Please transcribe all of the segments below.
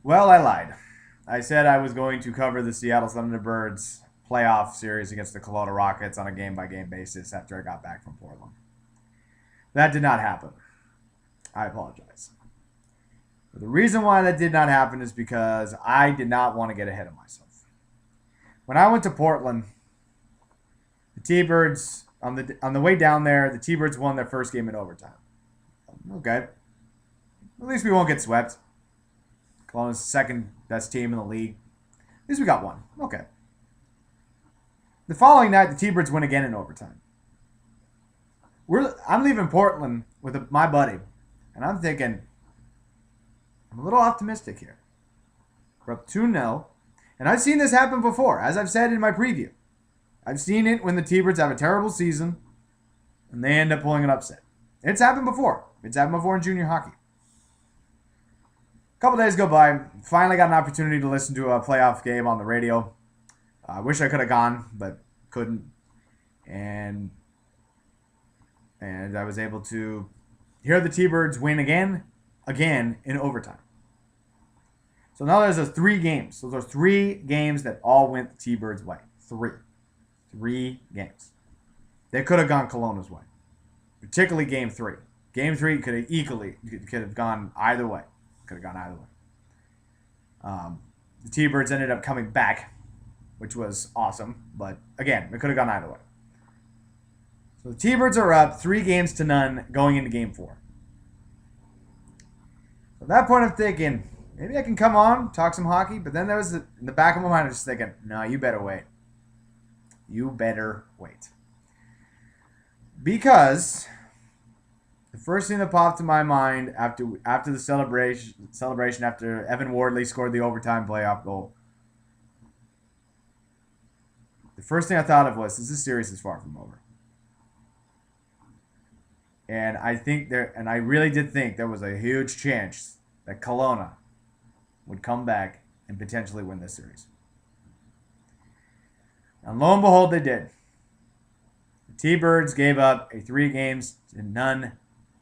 Well, I lied. I said I was going to cover the Seattle Thunderbirds playoff series against the Kelowna Rockets on a game by game basis after I got back from Portland. That did not happen. I apologize. But the reason why that did not happen is because I did not want to get ahead of myself. When I went to Portland, the T-Birds on the way down there, the T-Birds won their first game in overtime. Okay. At least we won't get swept. Kelowna's the second best team in the league. At least we got one. Okay. The following night, the T-Birds win again in overtime. I'm leaving Portland with my buddy, and I'm thinking, I'm a little optimistic here. We're up 2-0, and I've seen this happen before, as I've said in my preview. I've seen it when the T-Birds have a terrible season, and they end up pulling an upset. It's happened before. It's happened before in junior hockey. A couple days go by. Finally got an opportunity to listen to a playoff game on the radio. I wish I could have gone, but couldn't. And I was able to hear the T-Birds win again in overtime. So now there's 3 games. So there's 3 games that all went the T-Birds' way. 3 games. They could have gone Kelowna's way. Particularly game 3. Game 3 could have gone either way. Could have gone either way. The T-Birds ended up coming back, which was awesome. But again, it could have gone either way. So the T-Birds are up 3-0 going into game 4. So at that point, I'm thinking, maybe I can come on, talk some hockey. But then there was in the back of my mind, I was just thinking, no, you better wait. You better wait. Because the first thing that popped in my mind after the celebration after Evan Wardley scored the overtime playoff goal, the first thing I thought of was, this series is far from over. And I really did think there was a huge chance that Kelowna would come back and potentially win this series. And lo and behold, they did. The T-Birds gave up a 3-0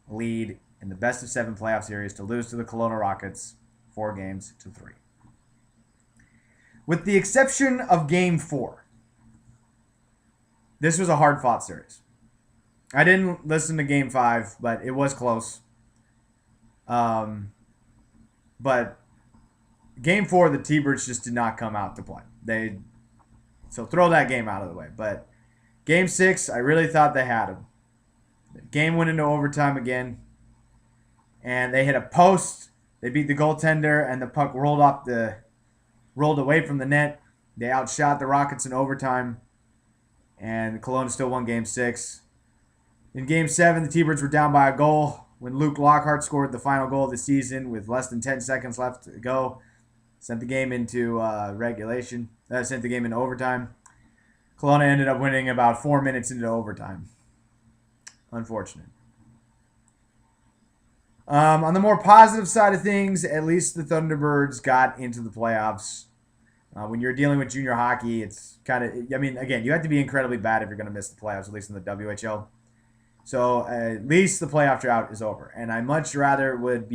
lead in the best of 7 playoff series to lose to the Kelowna Rockets 4-3. With the exception of game 4, this was a hard-fought series. I didn't listen to game 5, but it was close. But game 4, the T-Birds just did not come out to play. So throw that game out of the way. But game 6, I really thought they had him. The game went into overtime again. And they hit a post. They beat the goaltender, and the puck rolled away from the net. They outshot the Rockets in overtime. And Kelowna still won game 6. In game 7, the T-Birds were down by a goal when Luke Lockhart scored the final goal of the season with less than 10 seconds left to go. Sent the game into regulation. Sent the game into overtime. Kelowna ended up winning about 4 minutes into overtime. Unfortunate. On the more positive side of things, at least the Thunderbirds got into the playoffs. When you're dealing with junior hockey, it's kind of, again, you have to be incredibly bad if you're going to miss the playoffs, at least in the WHL. So at least the playoff drought is over. And I much rather would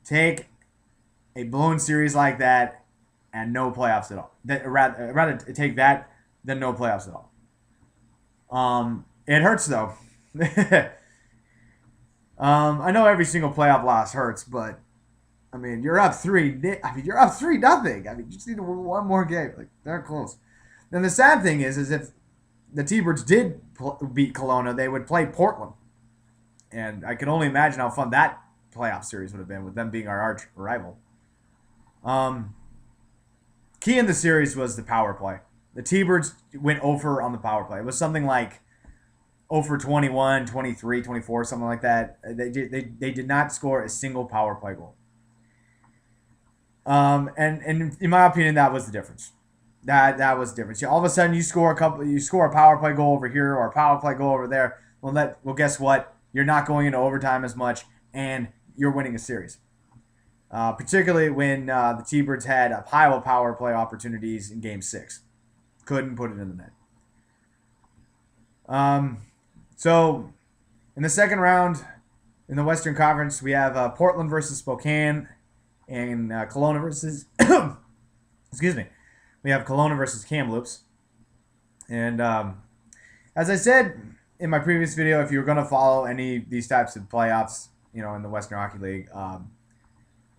take a blown series like that and no playoffs at all. Rather take that than no playoffs at all. It hurts though. I know every single playoff loss hurts, but you're up 3. You're up 3-0. You just need to win one more game. Like, they're close. Then the sad thing is if the T-Birds did beat Kelowna, they would play Portland, and I can only imagine how fun that playoff series would have been with them being our arch rival. Key in the series was the power play. The T-Birds went over on the power play. It was something like over 21, 23, 24, something like that. They did not score a single power play goal. And in my opinion, that was the difference. That was the difference. All of a sudden, you score a power play goal over here or a power play goal over there. Well, guess what? You're not going into overtime as much, and you're winning a series. Particularly when the T-Birds had a pile of power play opportunities in Game 6. Couldn't put it in the net. So, in the second round, in the Western Conference, we have Portland versus Spokane And Kelowna versus excuse me, we have Kelowna versus Kamloops. And as I said in my previous video, if you're going to follow any of these types of playoffs, in the Western Hockey League,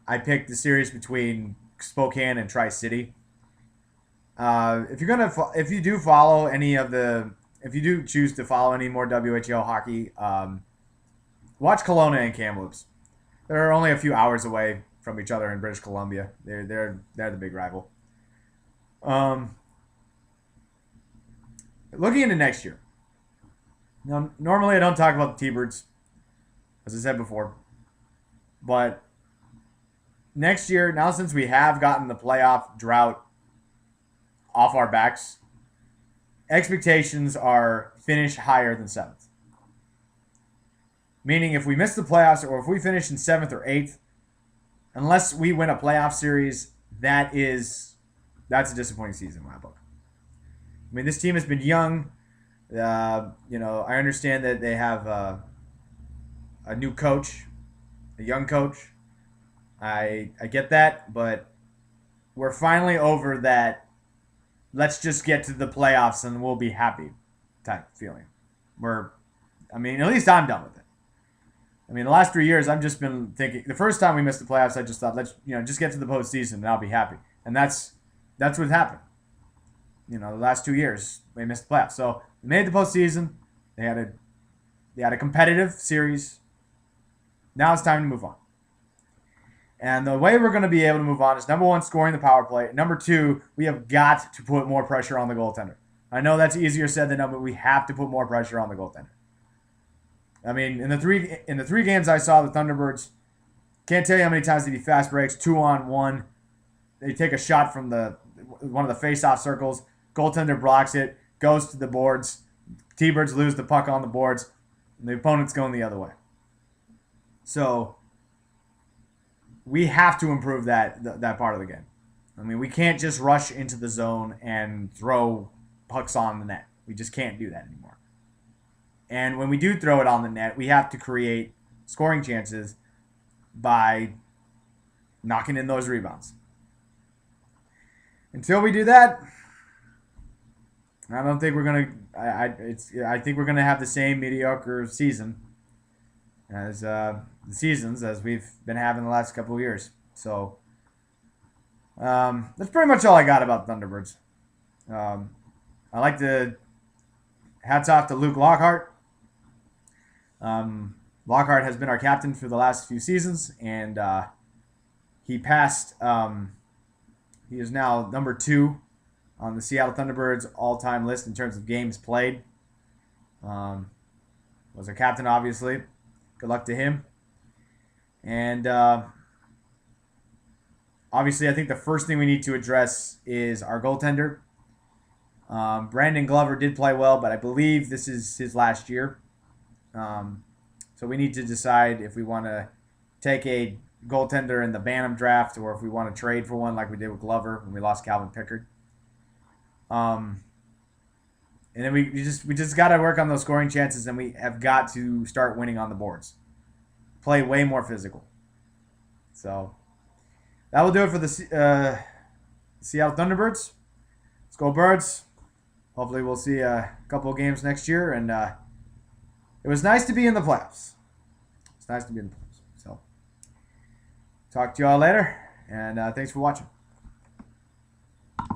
I picked the series between Spokane and Tri-City. If you do follow any of the, if you do choose to follow any more WHL hockey, watch Kelowna and Kamloops. They're only a few hours away from each other in British Columbia. They're the big rival. Looking into next year. Now, normally I don't talk about the T-Birds, as I said before, but next year, now since we have gotten the playoff drought off our backs, expectations are finish higher than 7th. Meaning if we miss the playoffs or if we finish in 7th or 8th, unless we win a playoff series, that's a disappointing season in my book. I mean, this team has been young. I understand that they have a new coach, a young coach. I get that, but we're finally over that let's just get to the playoffs and we'll be happy type feeling. At least I'm done with it. I mean, the last 3 years, I've just been thinking, the first time we missed the playoffs, I just thought, let's, just get to the postseason and I'll be happy. And that's what happened. The last 2 years, we missed the playoffs. So we made the postseason. They had a competitive series. Now it's time to move on. And the way we're going to be able to move on is, number one, scoring the power play. Number two, we have got to put more pressure on the goaltender. I know that's easier said than done, but we have to put more pressure on the goaltender. I mean, in the three games I saw the Thunderbirds, can't tell you how many times they do fast breaks, 2-on-1. They take a shot from one of the face-off circles. Goaltender blocks it, goes to the boards. T-Birds lose the puck on the boards, and the opponent's going the other way. So we have to improve that part of the game. I mean, we can't just rush into the zone and throw pucks on the net. We just can't do that anymore. And when we do throw it on the net, we have to create scoring chances by knocking in those rebounds. Until we do that, I don't think we're gonna. I think we're gonna have the same mediocre season as the seasons as we've been having the last couple of years. So that's pretty much all I got about Thunderbirds. I like to hats off to Luke Lockhart. Lockhart has been our captain for the last few seasons, and he passed. He is now number 2 on the Seattle Thunderbirds all-time list in terms of games played. Was our captain, obviously. Good luck to him. And obviously, I think the first thing we need to address is our goaltender. Brandon Glover did play well, but I believe this is his last year. So we need to decide if we want to take a goaltender in the Bantam draft or if we want to trade for one like we did with Glover when we lost Calvin Pickard. And then we just got to work on those scoring chances, and we have got to start winning on the boards. Play way more physical. So that will do it for the Seattle Thunderbirds. Let's go Birds. Hopefully we'll see a couple of games next year, and it was nice to be in the playoffs. It's nice to be in the playoffs. So talk to you all later, and thanks for watching.